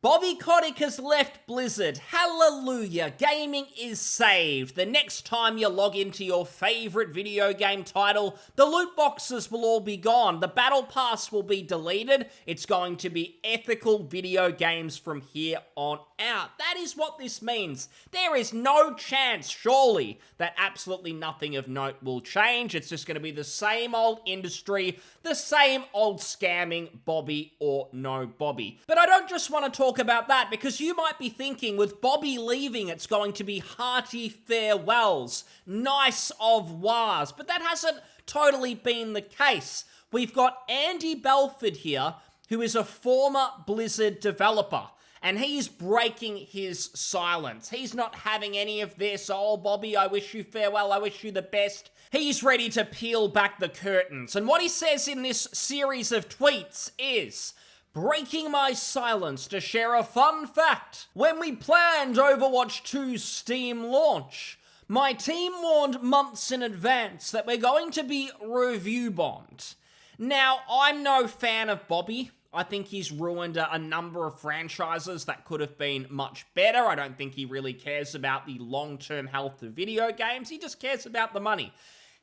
Bobby Kotick has left Blizzard. Hallelujah, gaming is saved. The next time you log into your favorite video game title, the loot boxes will all be gone. The battle pass will be deleted. It's going to be ethical video games from here on out. That is what this means. There is no chance, surely, that absolutely nothing of note will change. It's just going to be the same old industry, the same old scamming, Bobby or no Bobby. But I don't just want to talk about that, because you might be thinking with Bobby leaving, it's going to be hearty farewells, nice au revoirs, but that hasn't totally been the case. We've got Andy Belford here, who is a former Blizzard developer, and he's breaking his silence. He's not having any of this, oh Bobby, I wish you farewell, I wish you the best. He's ready to peel back the curtains, and what he says in this series of tweets is, breaking my silence to share a fun fact. When we planned Overwatch 2's Steam launch, my team warned months in advance that we're going to be review bombed. Now, I'm no fan of Bobby. I think he's ruined a number of franchises that could have been much better. I don't think he really cares about the long-term health of video games. He just cares about the money.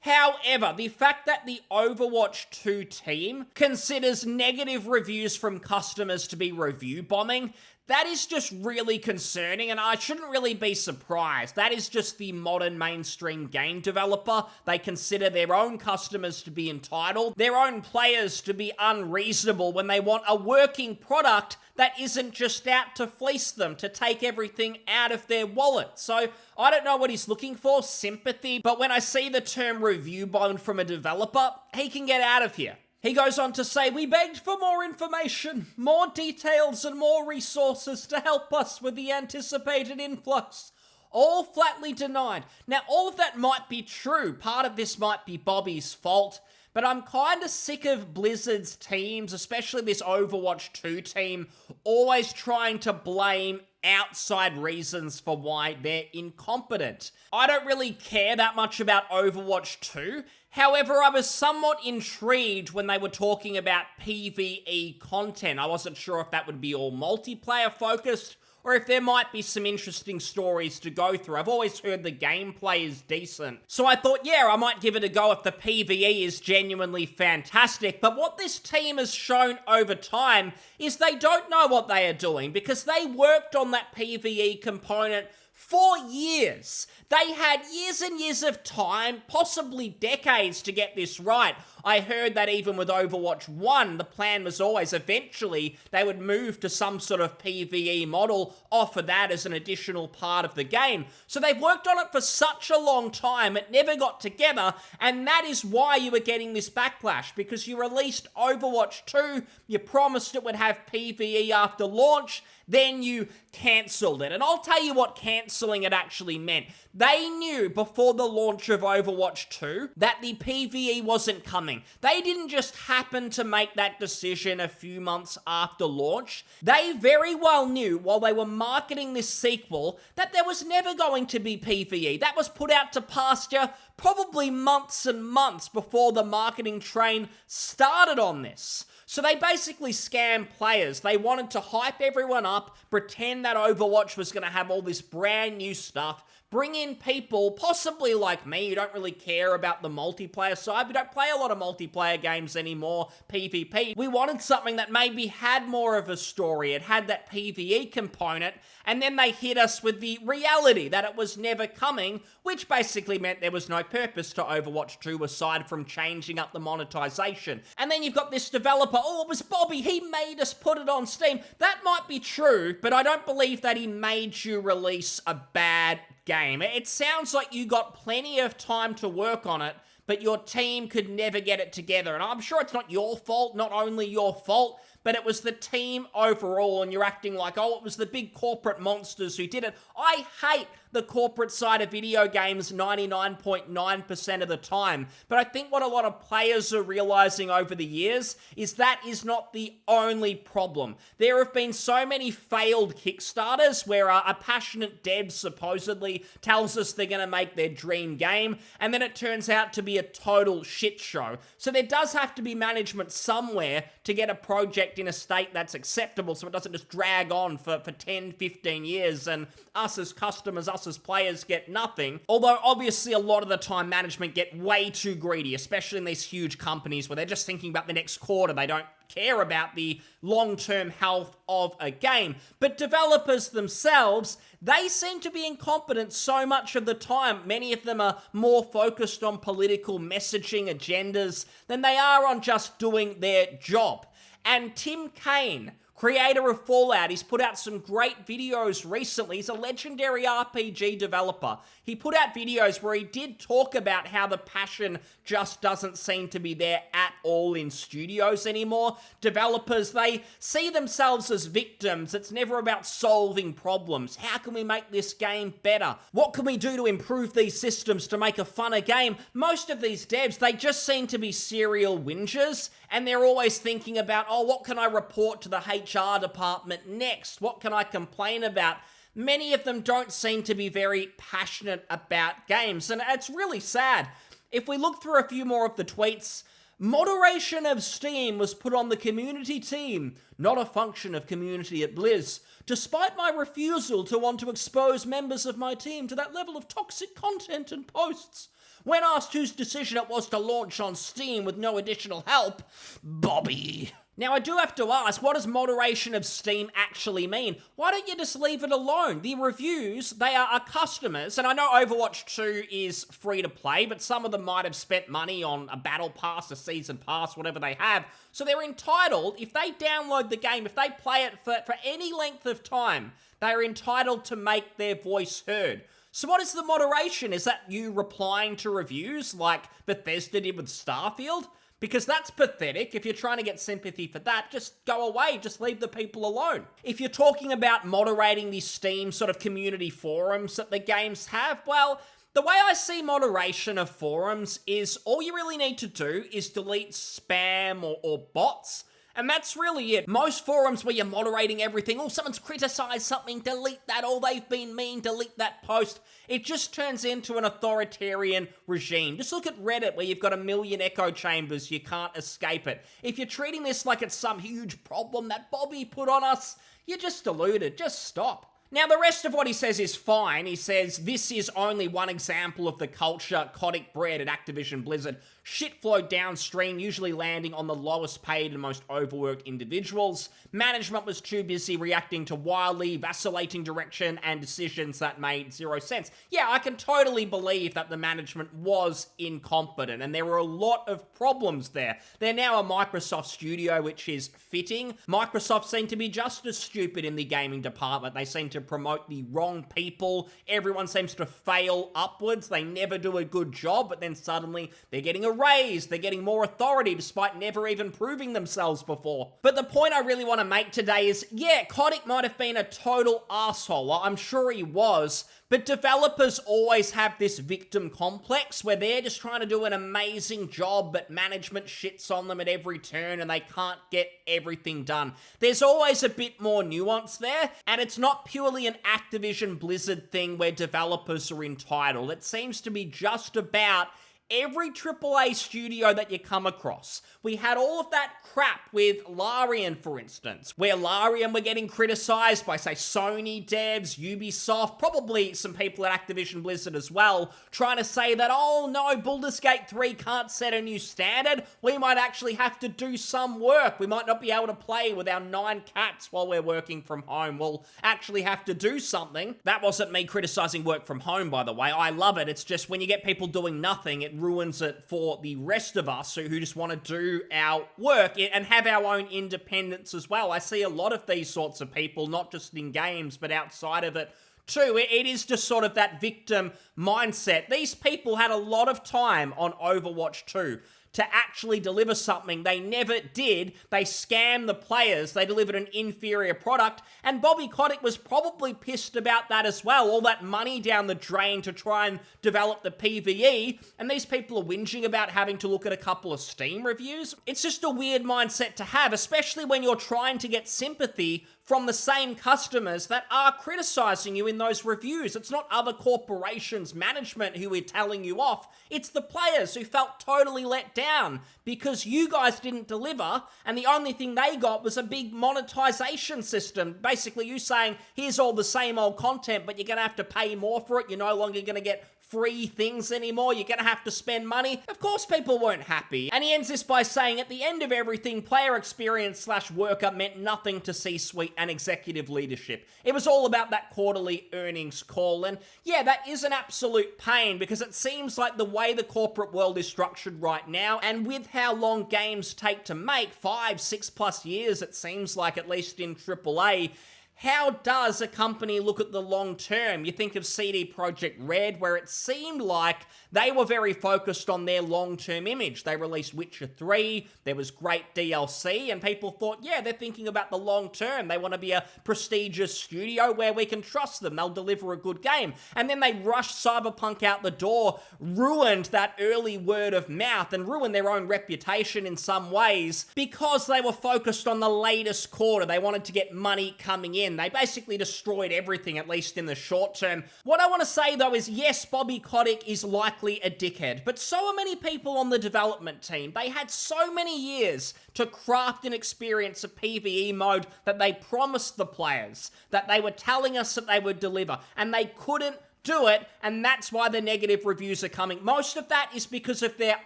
However, the fact that the Overwatch 2 team considers negative reviews from customers to be review bombing, that is just really concerning, and I shouldn't really be surprised. That is just the modern mainstream game developer. They consider their own customers to be entitled, their own players to be unreasonable when they want a working product that isn't just out to fleece them, to take everything out of their wallet. So I don't know what he's looking for, sympathy, but when I see the term review bombed from a developer, he can get out of here. He goes on to say, we begged for more information, more details and more resources to help us with the anticipated influx. All flatly denied. Now, all of that might be true. Part of this might be Bobby's fault. But I'm kind of sick of Blizzard's teams, especially this Overwatch 2 team, always trying to blame outside reasons for why they're incompetent. I don't really care that much about Overwatch 2. However, I was somewhat intrigued when they were talking about PvE content. I wasn't sure if that would be all multiplayer focused, or if there might be some interesting stories to go through. I've always heard the gameplay is decent. So I thought, yeah, I might give it a go if the PvE is genuinely fantastic. But what this team has shown over time is they don't know what they are doing, because they worked on that PvE component for years. They had years and years of time, possibly decades, to get this right. I heard that even with Overwatch 1, the plan was always eventually they would move to some sort of PvE model, offer that as an additional part of the game. So they've worked on it for such a long time, it never got together, and that is why you were getting this backlash, because you released Overwatch 2, you promised it would have PvE after launch, then you cancelled it. And I'll tell you what cancelling it actually meant. They knew before the launch of Overwatch 2 that the PvE wasn't coming. They didn't just happen to make that decision a few months after launch. They very well knew while they were marketing this sequel that there was never going to be PvE. That was put out to pasture probably months and months before the marketing train started on this. So they basically scammed players. They wanted to hype everyone up, pretend that Overwatch was going to have all this brand new stuff, bring in people, possibly like me, who don't really care about the multiplayer side. We don't play a lot of multiplayer games anymore, PvP. We wanted something that maybe had more of a story. It had that PvE component, and then they hit us with the reality that it was never coming, which basically meant there was no purpose to Overwatch 2 aside from changing up the monetization. And then you've got this developer, oh, it was Bobby, he made us put it on Steam. That might be true, but I don't believe that he made you release a bad game. It sounds like you got plenty of time to work on it, but your team could never get it together. And I'm sure it's not your fault, not only your fault, but it was the team overall, and you're acting like, oh, it was the big corporate monsters who did it. I hate the corporate side of video games 99.9% of the time, but I think what a lot of players are realizing over the years is that is not the only problem. There have been so many failed Kickstarters where a passionate dev supposedly tells us they're going to make their dream game, and then it turns out to be a total shit show. So there does have to be management somewhere to get a project project in a state that's acceptable so it doesn't just drag on for 10, 15 years and us as customers, us as players get nothing. Although obviously a lot of the time management get way too greedy, especially in these huge companies where they're just thinking about the next quarter. They don't care about the long-term health of a game. But developers themselves, they seem to be incompetent so much of the time. Many of them are more focused on political messaging agendas than they are on just doing their job. And Tim Kaine, creator of Fallout, he's put out some great videos recently. He's a legendary RPG developer. He put out videos where he did talk about how the passion just doesn't seem to be there at all in studios anymore. Developers, they see themselves as victims. It's never about solving problems. How can we make this game better? What can we do to improve these systems to make a funner game? Most of these devs, they just seem to be serial whingers, and they're always thinking about, oh, what can I report to the HR department next? What can I complain about? Many of them don't seem to be very passionate about games, and it's really sad. If we look through a few more of the tweets, moderation of Steam was put on the community team, not a function of community at Blizz. Despite my refusal to want to expose members of my team to that level of toxic content and posts. When asked whose decision it was to launch on Steam with no additional help, Bobby. Now, I do have to ask, what does moderation of Steam actually mean? Why don't you just leave it alone? The reviews, they are customers, and I know Overwatch 2 is free to play, but some of them might have spent money on a battle pass, a season pass, whatever they have, so they're entitled, if they download the game, if they play it for any length of time, they're entitled to make their voice heard. So what is the moderation? Is that you replying to reviews like Bethesda did with Starfield? Because that's pathetic. If you're trying to get sympathy for that, just go away. Just leave the people alone. If you're talking about moderating these Steam sort of community forums that the games have, well, the way I see moderation of forums is all you really need to do is delete spam or bots. And that's really it. Most forums where you're moderating everything, oh, someone's criticized something, delete that, oh, they've been mean, delete that post. It just turns into an authoritarian regime. Just look at Reddit where you've got a million echo chambers, you can't escape it. If you're treating this like it's some huge problem that Bobby put on us, you're just deluded. Just stop. Now, the rest of what he says is fine. He says, this is only one example of the culture Kotick bred at Activion-Blizzard. Shit flowed downstream, usually landing on the lowest paid and most overworked individuals. Management was too busy reacting to wildly vacillating direction and decisions that made zero sense. Yeah, I can totally believe that the management was incompetent, and there were a lot of problems there. They're now a Microsoft studio, which is fitting. Microsoft seem to be just as stupid in the gaming department. They seem to promote the wrong people. Everyone seems to fail upwards. They never do a good job, but then suddenly they're getting a raise. They're getting more authority despite never even proving themselves before. But the point I really want to make today is, yeah, Kotick might have been a total asshole. I'm sure he was. But developers always have this victim complex where they're just trying to do an amazing job, but management shits on them at every turn and they can't get everything done. There's always a bit more nuance there, and it's not purely an Activision-Blizzard thing where developers are entitled. It seems to be just about every AAA studio that you come across. We had all of that crap with Larian, for instance, where Larian were getting criticized by, say, Sony devs, Ubisoft, probably some people at Activision-Blizzard as well, trying to say that, oh no, Baldur's Gate 3 can't set a new standard. We might actually have to do some work. We might not be able to play with our 9 cats while we're working from home. We'll actually have to do something. That wasn't me criticizing work from home, by the way. I love it. It's just when you get people doing nothing, it ruins it for the rest of us who just want to do our work and have our own independence as well. I see a lot of these sorts of people, not just in games, but outside of it too. It is just sort of that victim mindset. These people had a lot of time on Overwatch 2 to actually deliver something. They never did. They scammed the players. They delivered an inferior product. And Bobby Kotick was probably pissed about that as well. All that money down the drain to try and develop the PvE. And these people are whinging about having to look at a couple of Steam reviews. It's just a weird mindset to have, especially when you're trying to get sympathy from the same customers that are criticizing you in those reviews. It's not other corporations, management who are telling you off. It's the players who felt totally let down because you guys didn't deliver, and the only thing they got was a big monetization system. Basically, you saying, here's all the same old content, but you're going to have to pay more for it. You're no longer going to get free things anymore. You're going to have to spend money. Of course, people weren't happy. And he ends this by saying, at the end of everything, player experience / worker meant nothing to C-suite and executive leadership. It was all about that quarterly earnings call. And yeah, that is an absolute pain because it seems like the way the corporate world is structured right now, and with how long games take to make, 5, 6+ years, it seems like, at least in AAA, how does a company look at the long term? You think of CD Projekt Red, where it seemed like they were very focused on their long-term image. They released Witcher 3, there was great DLC, and people thought, yeah, they're thinking about the long term. They want to be a prestigious studio where we can trust them. They'll deliver a good game. And then they rushed Cyberpunk out the door, ruined that early word of mouth, and ruined their own reputation in some ways because they were focused on the latest quarter. They wanted to get money coming in. They basically destroyed everything, at least in the short term. What I want to say, though, is yes, Bobby Kotick is likely a dickhead, but so are many people on the development team. They had so many years to craft and experience a PvE mode that they promised the players, that they were telling us that they would deliver, and they couldn't do it, and that's why the negative reviews are coming. Most of that is because of their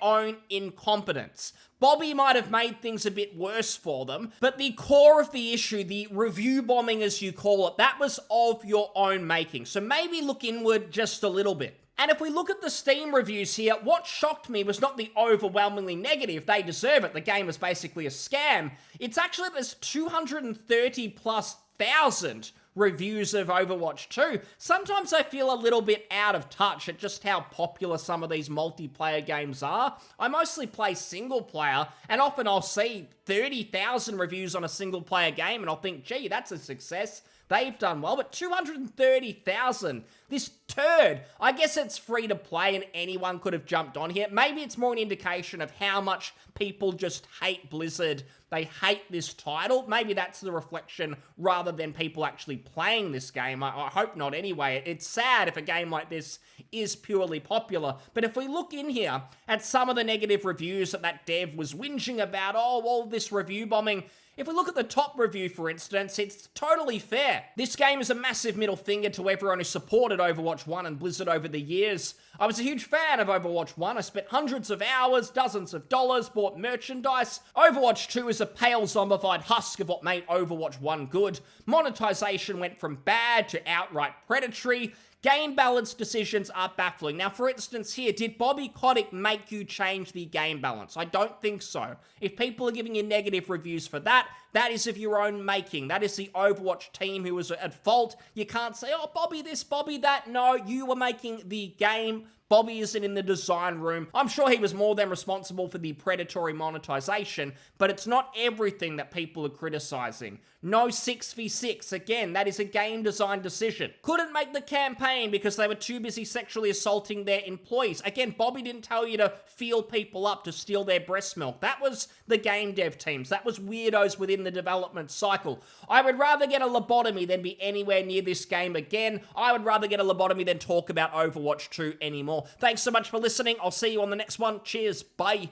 own incompetence. Bobby might have made things a bit worse for them, but the core of the issue, the review bombing as you call it, that was of your own making. So maybe look inward just a little bit. And if we look at the Steam reviews here, what shocked me was not the overwhelmingly negative. They deserve it. The game is basically a scam. It's actually there's 230,000+ reviews of Overwatch 2. Sometimes I feel a little bit out of touch at just how popular some of these multiplayer games are. I mostly play single player, and often I'll see 30,000 reviews on a single player game, and I'll think, gee, that's a success. They've done well, but 230,000. This turd. I guess it's free to play and anyone could have jumped on here. Maybe it's more an indication of how much people just hate Blizzard. They hate this title. Maybe that's the reflection rather than people actually playing this game. I hope not anyway. It's sad if a game like this is purely popular. But if we look in here at some of the negative reviews that dev was whinging about, oh, all this review bombing, if we look at the top review, for instance, it's totally fair. This game is a massive middle finger to everyone who supported Overwatch 1 and Blizzard over the years. I was a huge fan of Overwatch 1. I spent hundreds of hours, dozens of dollars, bought merchandise. Overwatch 2 is a pale zombified husk of what made Overwatch 1 good. Monetization went from bad to outright predatory. Game balance decisions are baffling. Now, for instance here, did Bobby Kotick make you change the game balance? I don't think so. If people are giving you negative reviews for that, that is of your own making. That is the Overwatch team who was at fault. You can't say, oh, Bobby this, Bobby that. No, you were making the game. Bobby isn't in the design room. I'm sure he was more than responsible for the predatory monetization, but it's not everything that people are criticizing. No 6v6, again, that is a game design decision. Couldn't make the campaign because they were too busy sexually assaulting their employees. Again, Bobby didn't tell you to feel people up to steal their breast milk. That was the game dev teams. That was weirdos within the development cycle. I would rather get a lobotomy than be anywhere near this game again. I would rather get a lobotomy than talk about Overwatch 2 anymore. Thanks so much for listening. I'll see you on the next one. Cheers. Bye.